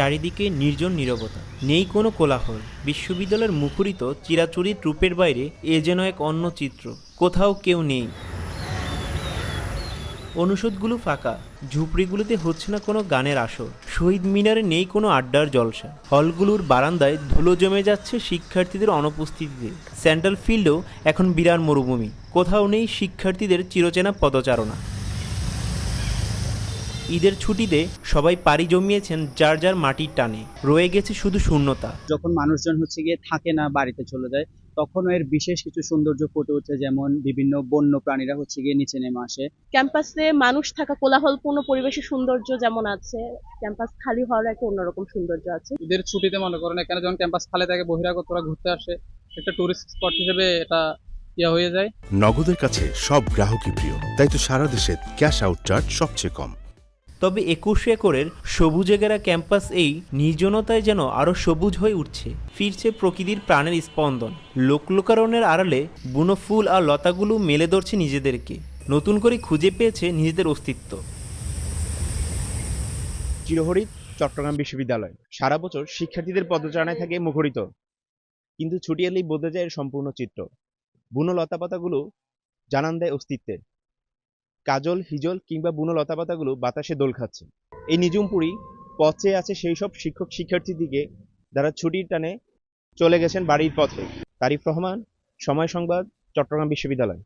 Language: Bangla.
চারিদিকে নির্জন নীরবতা, নেই কোনো কোলাহল। বিশ্ববিদ্যালয়ের মুখরিত চিরাচরিত রূপের বাইরে এ যেন এক অন্য চিত্র। কোথাও কেউ নেই। অনুষদগুলো ফাঁকা, ঝুপড়িগুলোতে হচ্ছে না কোনো গানের আসর, শহীদ মিনারে নেই কোনো আড্ডার জলসা, হলগুলোর বারান্দায় ধুলো জমে যাচ্ছে শিক্ষার্থীদের অনুপস্থিতিতে। সেন্ট্রাল ফিল্ডেও এখন বিরাট মরুভূমি, কোথাও নেই শিক্ষার্থীদের চিরচেনা পদচারণা। ঈদের ছুটিতে সবাই পাড়ি জমিয়েছেন যার যার মাটির টানে, রয়ে গেছে শুধু শূন্যতা। যখন মানুষজন থাকে না, বাড়িতে চলে যায়, তখন এর বিশেষ কিছু সৌন্দর্য ফুটে ওঠে, যেমন বিভিন্ন বন্য প্রাণীরা নিচে নেমে আসে। ক্যাম্পাসে মানুষ থাকা কোলাহলপূর্ণ পরিবেশের সৌন্দর্য যেমন আছে, ক্যাম্পাস খালি হওয়ার একটা অন্যরকম সৌন্দর্য আছে। ঈদের ছুটিতে মনে করেন এখানে যখন ক্যাম্পাস খালি থাকে, বহিরাগতরা ঘুরতে আসে, একটা টুরিস্ট স্পট হিসেবে এটা হয়ে যায়। নগদের কাছে সব গ্রাহকই প্রিয়, তাই তো সারা দেশে ক্যাশ আউট চার্জ সবচেয়ে কম। তবে 21 একরের সবুজে ঘেরা ক্যাম্পাস এই নির্জনতায় যেন আরও সবুজ হয়ে উঠছে। ফিরছে প্রকৃতির প্রাণের স্পন্দন। লোকলোকারণ্যের আড়ালে বুনো ফুল আর লতাগুলো মেলে ধরছে নিজেদেরকে, নতুন করে খুঁজে পেয়েছে নিজেদের অস্তিত্ব। চিরহরিৎ চট্টগ্রাম বিশ্ববিদ্যালয় সারা বছর শিক্ষার্থীদের পদচারণায় থাকে মুখরিত, কিন্তু ছুটি এলেই বদলে যায় এর সম্পূর্ণ চিত্র। বুনো লতাপাতাগুলো জানান দেয় অস্তিত্বের। কাজল, হিজল কিংবা বুনো লতাপাতাগুলো বাতাসে দোল খাচ্ছে। এই নিঝুমপুরি পথ চেয়ে আছে সেই সব শিক্ষক শিক্ষার্থীদিকে যারা ছুটির টানে চলে গেছেন বাড়ির পথে। তারিফ রহমান, সময় সংবাদ, চট্টগ্রাম বিশ্ববিদ্যালয়।